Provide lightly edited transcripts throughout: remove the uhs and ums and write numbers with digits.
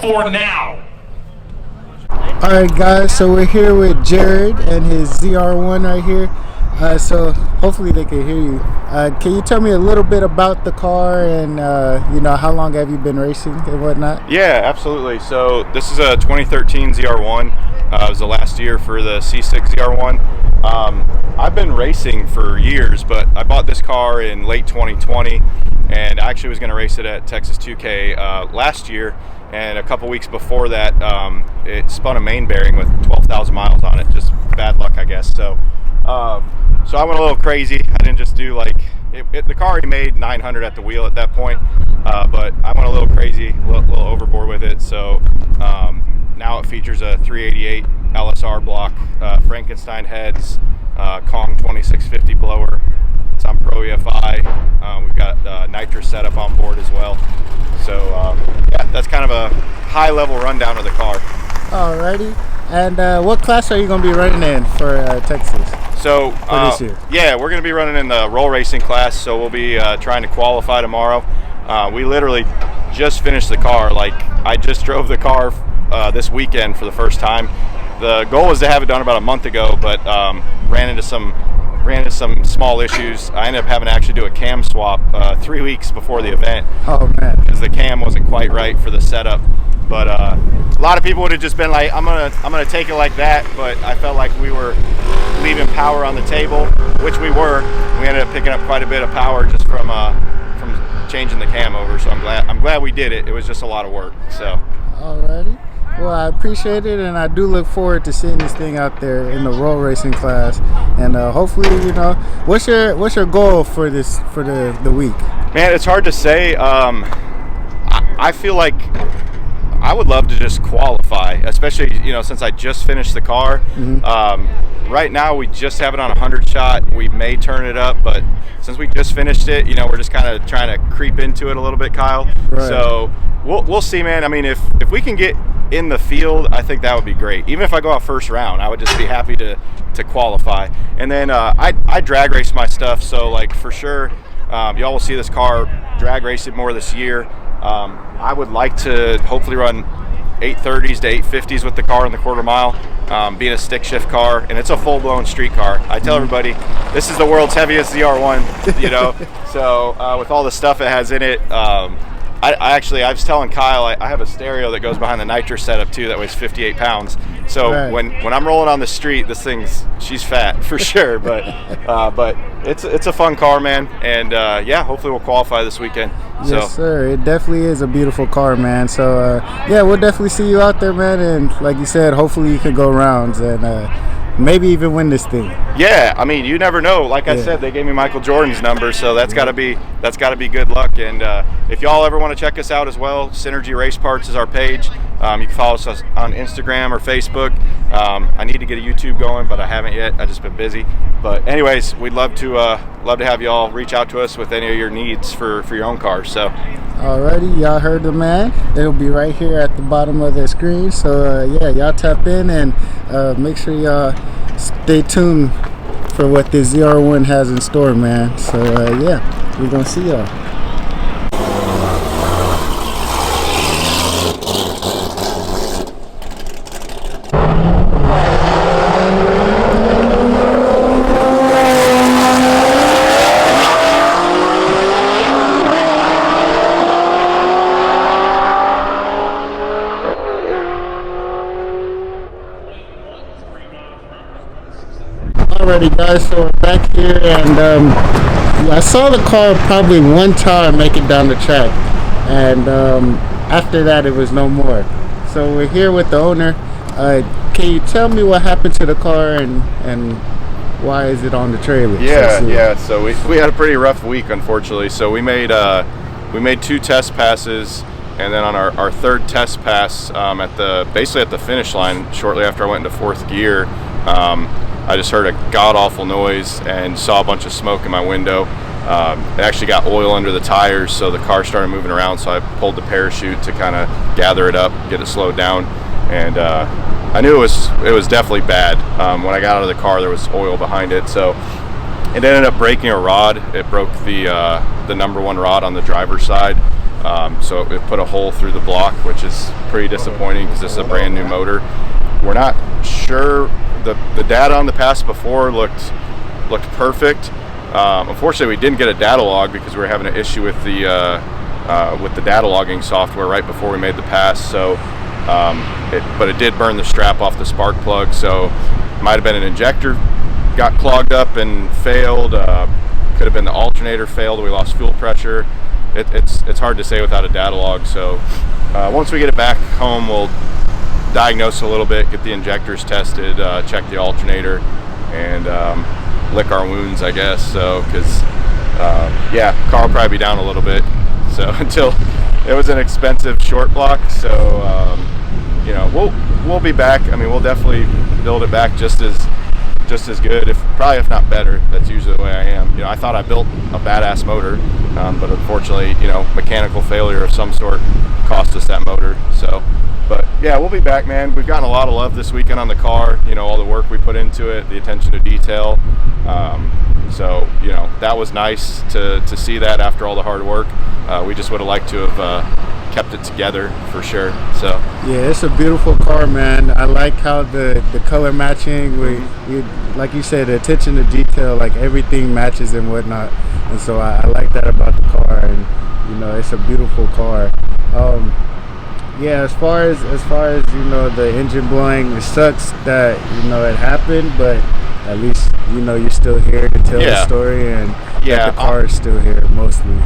for now. Alright guys, so we're here with Jared and his ZR1 right here. So hopefully they can hear you. Can you tell me a little bit about the car and you know, how long have you been racing and whatnot? Yeah, absolutely. So this is a 2013 ZR1. It was the last year for the C6 ZR1. I've been racing for years, but I bought this car in late 2020, and I actually was going to race it at Tx2K last year. And a couple weeks before that, it spun a main bearing with 12,000 miles on it. Just bad luck, I guess. So I went a little crazy. I didn't just do like the car already made 900 at the wheel at that point, but I went a little crazy, a little overboard with it. So now it features a 388 LSR block, Frankenstein heads, Kong 2650 blower. It's on Pro EFI. We've got NITROUS setup on board as well. So yeah, that's kind of a high-level rundown of the car. Alrighty. And what class are you going to be running in for Texas? So this year? Yeah, we're going to be running in the roll racing class. So we'll be trying to qualify tomorrow. We literally just finished the car. Like, I just drove the car this weekend for the first time. The goal was to have it done about a month ago, but ran into some small issues. I ended up having to actually do a cam swap 3 weeks before the event. Oh man, because the cam wasn't quite right for the setup. But a lot of people would have just been like, I'm gonna take it like that. But I felt like we were leaving power on the table, which we were. We ended up picking up quite a bit of power just from changing the cam over. So I'm glad we did it. It was just a lot of work. So. Alrighty. Well, I appreciate it, and I do look forward to seeing this thing out there in the roll racing class. And hopefully, you know, what's your goal for the week? Man, it's hard to say. I feel like I would love to just qualify, especially, you know, since I just finished the car. Mm-hmm. Right now, we just have it on 100 shot. We may turn it up, but since we just finished it, you know, we're just kind of trying to creep into it a little bit, Kyle. Right. So we'll see, man. I mean, if we can get in the field, I think that would be great. Even if I go out first round, I would just be happy to qualify. And then I drag race my stuff, so like for sure, y'all will see this car drag racing more this year. I would like to hopefully run 830s to 850s with the car in the quarter mile, being a stick shift car, and it's a full-blown street car. I tell everybody, this is the world's heaviest ZR1, you know, so with all the stuff it has in it, I was telling Kyle, I have a stereo that goes behind the NITROUS setup too that weighs 58 pounds. So right. when I'm rolling on the street, she's fat for sure. But it's a fun car, man. And yeah, hopefully we'll qualify this weekend. Yes, sir. It definitely is a beautiful car, man. So yeah, we'll definitely see you out there, man. And like you said, hopefully you can go rounds and maybe even win this thing. Yeah, I mean, you never know. Like I said, they gave me Michael Jordan's number, so that's got to be good luck. And if y'all ever want to check us out as well, Synergy Race Parts is our page. You can follow us on Instagram or Facebook. I need to get a YouTube going, but I haven't yet. I've just been busy. But anyways, we'd love to have y'all reach out to us with any of your needs for your own cars. So. Alrighty, y'all heard the man. It'll be right here at the bottom of the screen. So yeah, y'all tap in and make sure y'all stay tuned for what this ZR1 has in store, man. So yeah, we're gonna see y'all. Alrighty guys, so we're back here, and I saw the car probably one time make it down the track, and after that it was no more. So we're here with the owner. Can you tell me what happened to the car and why is it on the trailer? Yeah. So we had a pretty rough week, unfortunately. So we made 2 test passes, and then on our third test pass, basically at the finish line, shortly after I went into 4th gear, I just heard a god-awful noise and saw a bunch of smoke in my window. It actually got oil under the tires, so the car started moving around, so I pulled the parachute to kind of gather it up, get it slowed down, and I knew it was definitely bad. When I got out of the car, there was oil behind it, so it ended up breaking a rod. It broke the number 1 rod on the driver's side, So it put a hole through the block, which is pretty disappointing because this is a brand new motor. We're not sure. The data on the pass before looked perfect. Unfortunately, we didn't get a data log because we were having an issue with the data logging software right before we made the pass. So, but it did burn the strap off the spark plug. So, might have been an injector got clogged up and failed. Could have been the alternator failed. We lost fuel pressure. It's hard to say without a data log. So, once we get it back home, we'll diagnose a little bit, get the injectors tested, check the alternator, and lick our wounds, I guess. So, because yeah, car will probably be down a little bit. So until it was an expensive short block. So you know, we'll be back. I mean, we'll definitely build it back just as good, if not better. That's usually the way I am. You know, I thought I built a badass motor, but unfortunately, you know, mechanical failure of some sort cost us that motor. So, but yeah, we'll be back, man. We've gotten a lot of love this weekend on the car. You know, all the work we put into it, the attention to detail. So, you know, that was nice to see that after all the hard work. We just would have liked to have kept it together for sure. So yeah, it's a beautiful car, man. I like how the color matching, we like you said, the attention to detail, like everything matches and whatnot. And so I like that about the car, and you know, it's a beautiful car. Yeah, as far as you know, the engine blowing, it sucks that, you know, it happened, but at least, you know, you're still here to tell the story, and that the car is still here mostly.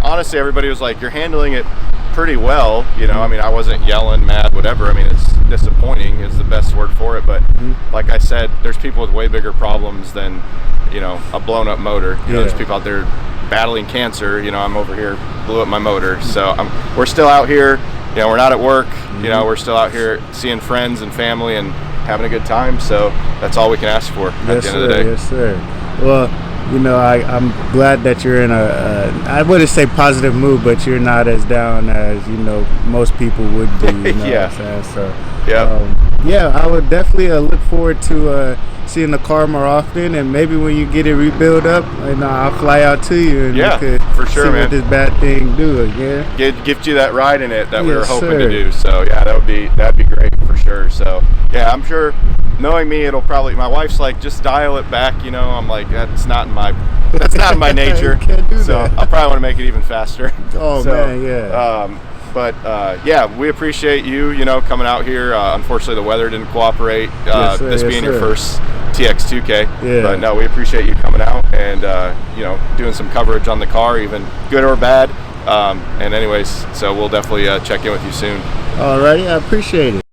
Honestly, everybody was like, you're handling it pretty well, you know. I mean, I wasn't yelling, mad, whatever. I mean, it's disappointing is the best word for it, but like I said, there's people with way bigger problems than, you know, a blown up motor. You know, there's people out there battling cancer. You know, I'm over here, blew up my motor. So we're still out here. You know, we're not at work. You know, we're still out here seeing friends and family and having a good time. So that's all we can ask for at the end of the day. Yes, sir. Well, you know, I'm glad that you're in I wouldn't say positive mood, but you're not as down as, you know, most people would be. You know what I'm saying? So, yeah, I would definitely look forward to seeing the car more often, and maybe when you get it rebuilt up, and I'll fly out to you, and you could for sure, see man. what this bad thing do again. Gift you that ride in it that we were hoping to do. So yeah, that'd be great for sure. So yeah, I'm sure, knowing me, it'll probably, my wife's like, just dial it back, you know. I'm like, that's not in my nature. Can't do so that. I'll probably want to make it even faster. Oh man, yeah. But yeah, we appreciate you know, coming out here. Unfortunately, the weather didn't cooperate. This being your first Tx2K. But no, we appreciate you coming out and you know, doing some coverage on the car, even good or bad. And anyways, so we'll definitely check in with you soon. Alrighty, I appreciate it.